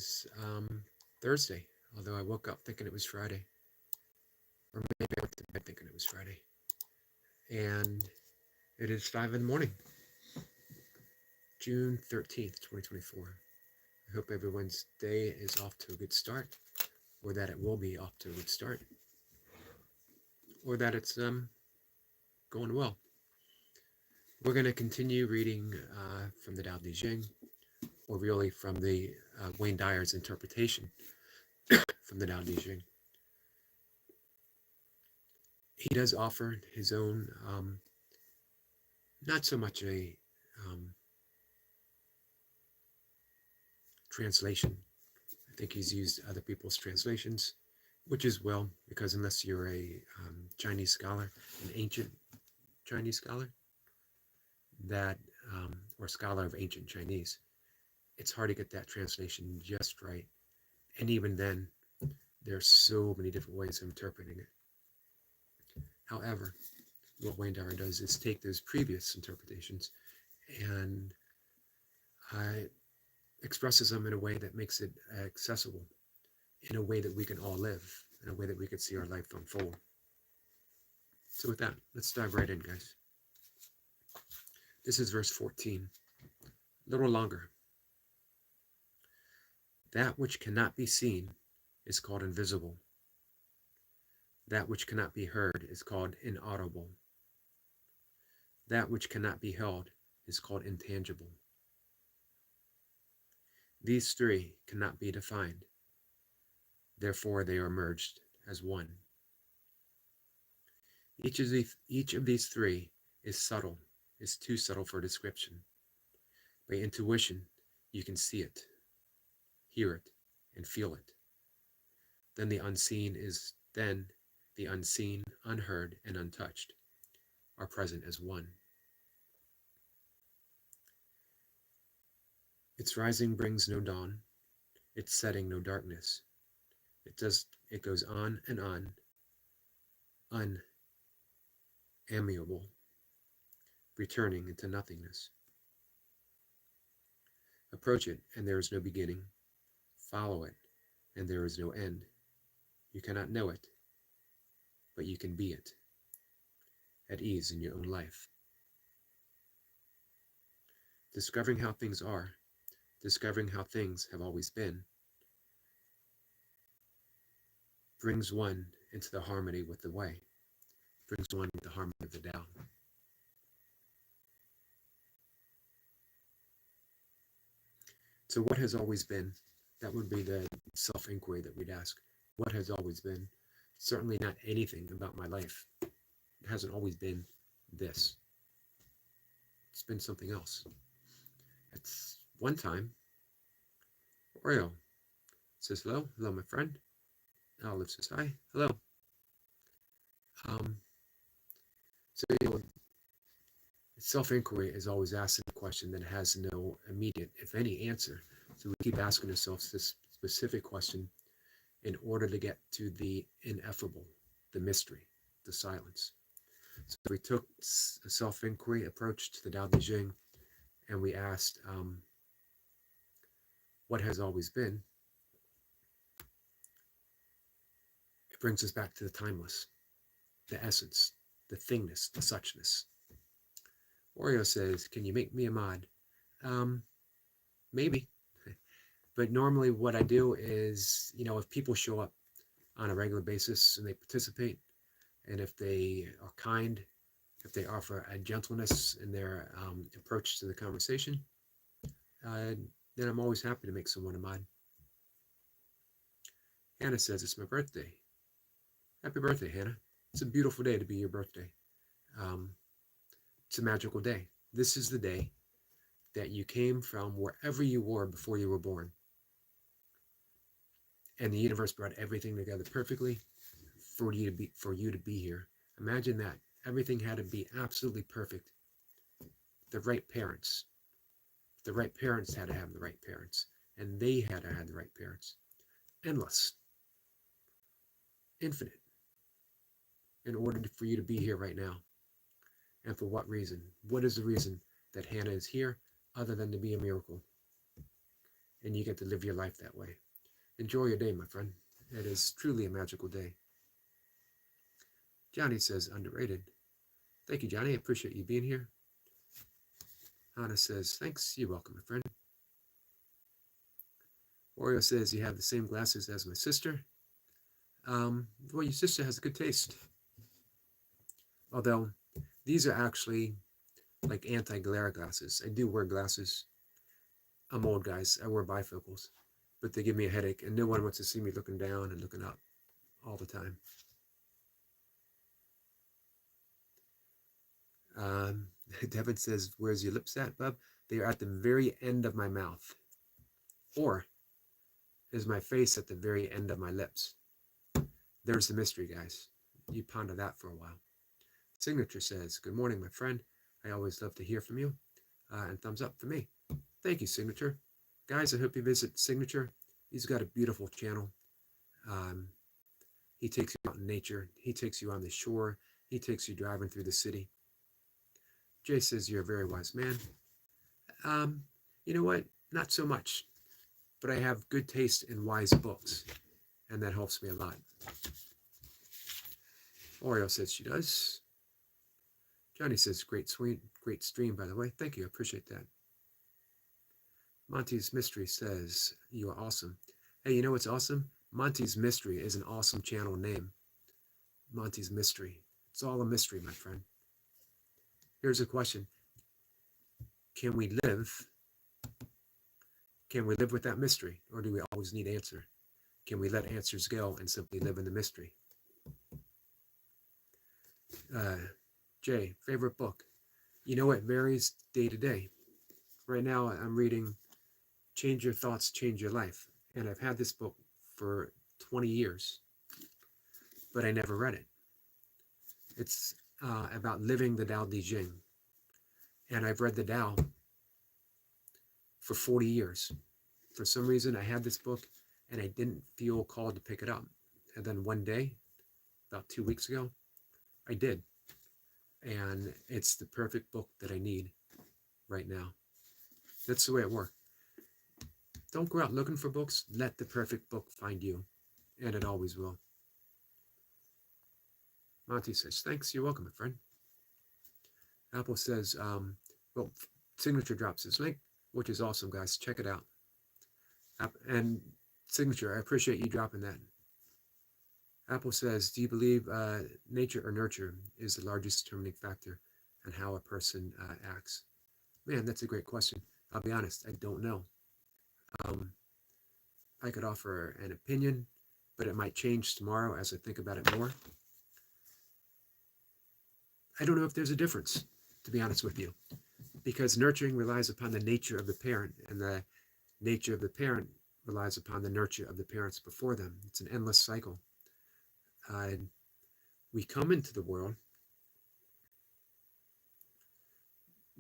is Thursday, although I woke up thinking it was Friday. Or maybe I went to bed thinking it was Friday. And it is 5 in the morning, June 13th, 2024. I hope everyone's day is off to a good start, or that it will be off to a good start, or that it's going well. We're going to continue reading from the Tao Te Ching, or really from the Wayne Dyer's interpretation from the Tao Te Ching. He does offer his own, not so much a translation. I think he's used other people's translations, which is well, because unless you're a Chinese scholar, an ancient Chinese scholar, that or scholar of ancient Chinese, it's hard to get that translation just right. And even then, there's so many different ways of interpreting it. However, what Wayne Dyer does is take those previous interpretations and expresses them in a way that makes it accessible, in a way that we can all live, in a way that we can see our life unfold. So with that, let's dive right in, guys. This is verse 14, a little longer. That which cannot be seen is called invisible. That which cannot be heard is called inaudible. That which cannot be held is called intangible. These three cannot be defined. Therefore, they are merged as one. Each of these three is subtle, is too subtle for description. By intuition, you can see it, hear it, and feel it. Then the unseen, unheard, and untouched are present as one. Its rising brings no dawn, its setting no darkness. It goes on and on, unamiable, returning into nothingness. Approach it, and there is no beginning. Follow it, and there is no end. You cannot know it, but you can be it, at ease in your own life. Discovering how things are, discovering how things have always been, brings one into the harmony with the way, brings one into the harmony of the Tao. So what has always been? That would be the self-inquiry that we'd ask. What has always been? Certainly not anything about my life. It hasn't always been this. It's been something else. At one time, Oreo says hello. Hello, my friend. Olive says hi. Hello. So, self-inquiry is always asking a question that has no immediate, if any, answer. So we keep asking ourselves this specific question in order to get to the ineffable, the mystery, the silence. So we took a self-inquiry approach to the Tao Te Ching, and we asked, what has always been? It brings us back to the timeless, the essence, the thingness, the suchness. Oreo says, can you make me a mod? Maybe. But normally what I do is, if people show up on a regular basis and they participate, and if they are kind, if they offer a gentleness in their approach to the conversation, then I'm always happy to make someone a mod. Hannah says, it's my birthday. Happy birthday, Hannah. It's a beautiful day to be your birthday. It's a magical day. This is the day that you came from wherever you were before you were born. And the universe brought everything together perfectly for you to be here. Imagine that. Everything had to be absolutely perfect. The right parents. The right parents had to have the right parents. And they had to have the right parents. Endless. Infinite. In order for you to be here right now. And for what reason? What is the reason that Hannah is here other than to be a miracle? and you get to live your life that way. Enjoy your day, my friend. It is truly a magical day. Johnny says, underrated. Thank you, Johnny. I appreciate you being here. Hannah says, thanks. You're welcome, my friend. Oreo says, you have the same glasses as my sister. Well, your sister has good taste. Although, these are actually like anti-glare glasses. I do wear glasses. I'm old, guys. I wear bifocals. But they give me a headache, and no one wants to see me looking down and looking up all the time. Devin says, where's your lips at, bub? They are at the very end of my mouth. Or is my face at the very end of my lips? There's the mystery, guys. You ponder that for a while. Signature says, good morning, my friend. I always love to hear from you. And thumbs up for me. Thank you, Signature. Guys, I hope you visit Signature. He's got a beautiful channel. He takes you out in nature. He takes you on the shore. He takes you driving through the city. Jay says, you're a very wise man. You know what? Not so much. But I have good taste in wise books. And that helps me a lot. Oreo says she does. Johnny says, great stream, by the way. Thank you. I appreciate that. Monty's Mystery says, you are awesome. Hey, you know what's awesome? Monty's Mystery is an awesome channel name. Monty's Mystery. It's all a mystery, my friend. Here's a question. Can we live with that mystery? Or do we always need answer? Can we let answers go and simply live in the mystery? Jay, favorite book? You know, it varies day to day. Right now, I'm reading Change Your Thoughts, Change Your Life. And I've had this book for 20 years, but I never read it. It's about living the Tao Te Ching. And I've read the Tao for 40 years. For some reason, I had this book and I didn't feel called to pick it up. And then one day, about 2 weeks ago, I did. And it's the perfect book that I need right now. That's the way it works. Don't go out looking for books. Let the perfect book find you. And it always will. Monty says, thanks. You're welcome, my friend. Apple says, well, Signature drops his link, which is awesome, guys. Check it out. And Signature, I appreciate you dropping that. Apple says, do you believe nature or nurture is the largest determining factor in how a person acts? Man, that's a great question. I'll be honest, I don't know. I could offer an opinion, but it might change tomorrow as I think about it more. I don't know if there's a difference, to be honest with you, because nurturing relies upon the nature of the parent, and the nature of the parent relies upon the nurture of the parents before them. It's an endless cycle. We come into the world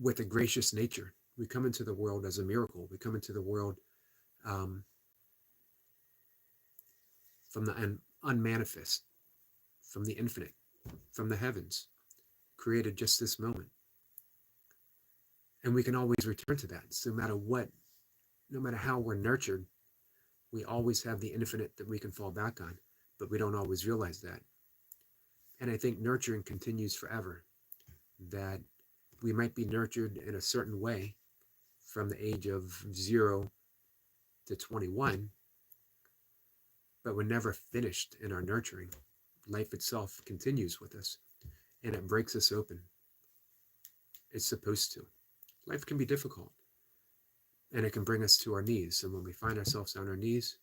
with a gracious nature. We come into the world as a miracle. We come into the world from the unmanifest, from the infinite, from the heavens, created just this moment. And we can always return to that. So no matter how we're nurtured, we always have the infinite that we can fall back on, but we don't always realize that. And I think nurturing continues forever, that we might be nurtured in a certain way from the age of 0 to 21, but we're never finished in our nurturing. Life itself continues with us, and it breaks us open. It's supposed to. Life can be difficult, and it can bring us to our knees. And when we find ourselves on our knees,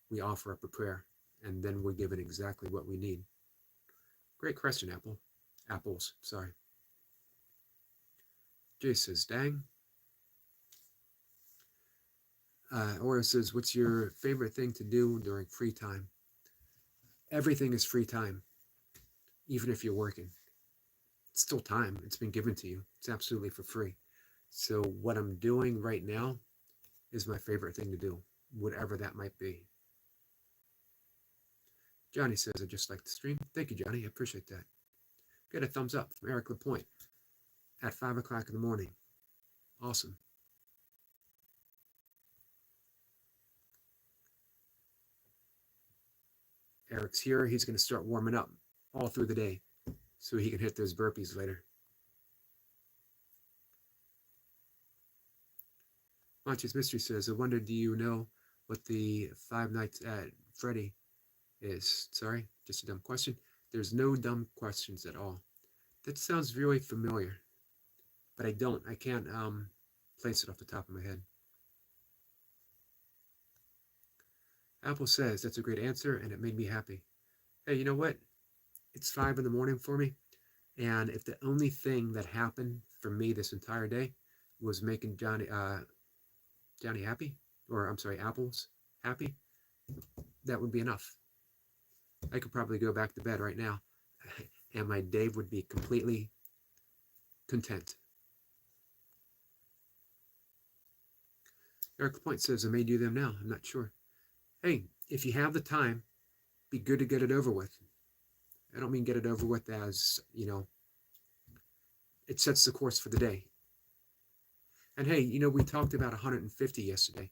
we offer up a prayer, and then we're given exactly what we need. Great question, Apples, sorry. Jay says, dang. Oreo says, what's your favorite thing to do during free time? Everything is free time, even if you're working. It's still time. It's been given to you. It's absolutely for free. So what I'm doing right now is my favorite thing to do, whatever that might be. Johnny says, I just like the stream. Thank you, Johnny. I appreciate that. Get a thumbs up from Eric LaPointe at 5 o'clock in the morning. Awesome. Eric's here. He's going to start warming up all through the day so he can hit those burpees later. Monty's Mystery says, I wonder, do you know what the Five Nights at Freddy is? Sorry, just a dumb question. There's no dumb questions at all. That sounds really familiar, but I can't place it off the top of my head. Apple says, that's a great answer, and it made me happy. Hey, you know what? It's 5 in the morning for me, and if the only thing that happened for me this entire day was making Johnny happy, or I'm sorry, Apple's happy, that would be enough. I could probably go back to bed right now, and my day would be completely content. Eric Point says, I may do them now. I'm not sure. Hey, if you have the time, be good to get it over with. I don't mean get it over with as, it sets the course for the day. And hey, we talked about 150 yesterday.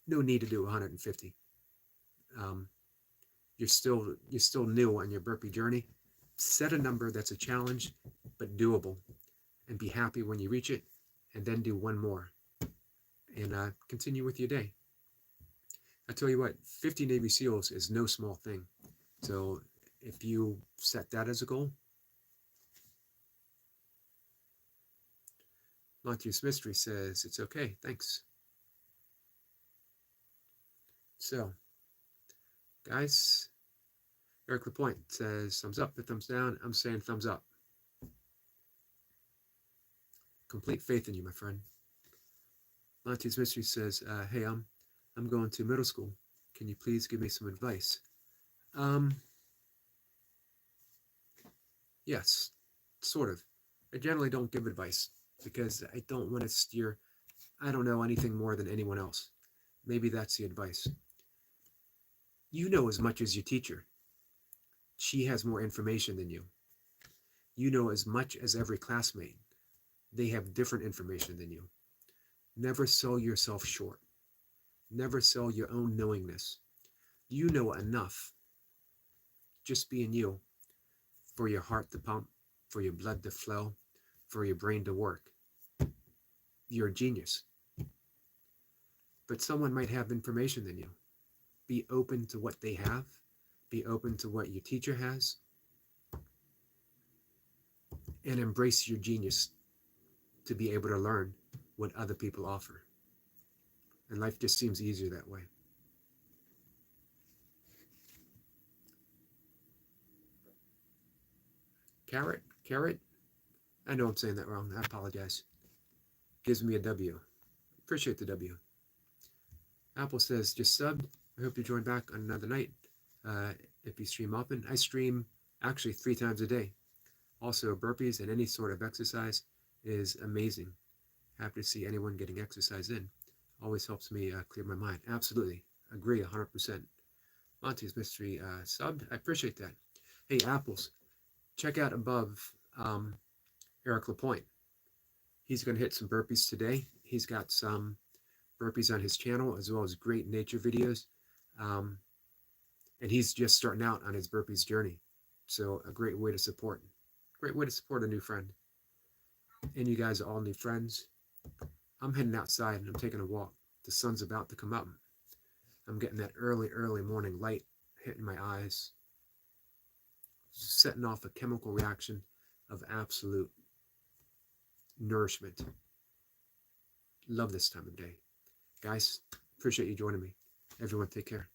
No need to do 150. You're still new on your burpee journey. Set a number that's a challenge, but doable, and be happy when you reach it, and then do one more, and continue with your day. I tell you what, 50 Navy SEALs is no small thing. So if you set that as a goal, Monty's Mystery says, it's okay, thanks. So, guys, Eric Lapointe says, thumbs up or thumbs down. I'm saying thumbs up. Complete faith in you, my friend. Monty's Mystery says, hey, I'm going to middle school. Can you please give me some advice? Yes, sort of. I generally don't give advice because I don't want to steer. I don't know anything more than anyone else. Maybe that's the advice. You know as much as your teacher. She has more information than you. You know as much as every classmate. They have different information than you. Never sell yourself short. Never sell your own knowingness. You know enough, just being you, for your heart to pump, for your blood to flow, for your brain to work. You're a genius. But someone might have information than you. Be open to what they have. Be open to what your teacher has. And embrace your genius to be able to learn what other people offer. And life just seems easier that way. Carrot? I know I'm saying that wrong. I apologize. Gives me a W. Appreciate the W. Apple says, just subbed. I hope you join back on another night. If you stream often, I stream actually 3 times a day. Also, burpees and any sort of exercise is amazing. Happy to see anyone getting exercise in. Always helps me clear my mind. Absolutely. Agree 100%. Monty's Mystery subbed. I appreciate that. Hey, Apples, check out above Eric Lapointe. He's going to hit some burpees today. He's got some burpees on his channel as well as great nature videos. And he's just starting out on his burpees journey. So a great way to support. Great way to support a new friend. And you guys are all new friends. I'm heading outside and I'm taking a walk. The sun's about to come up. I'm getting that early morning light hitting my eyes, setting off a chemical reaction of absolute nourishment. Love this time of day. Guys, appreciate you joining me. Everyone take care.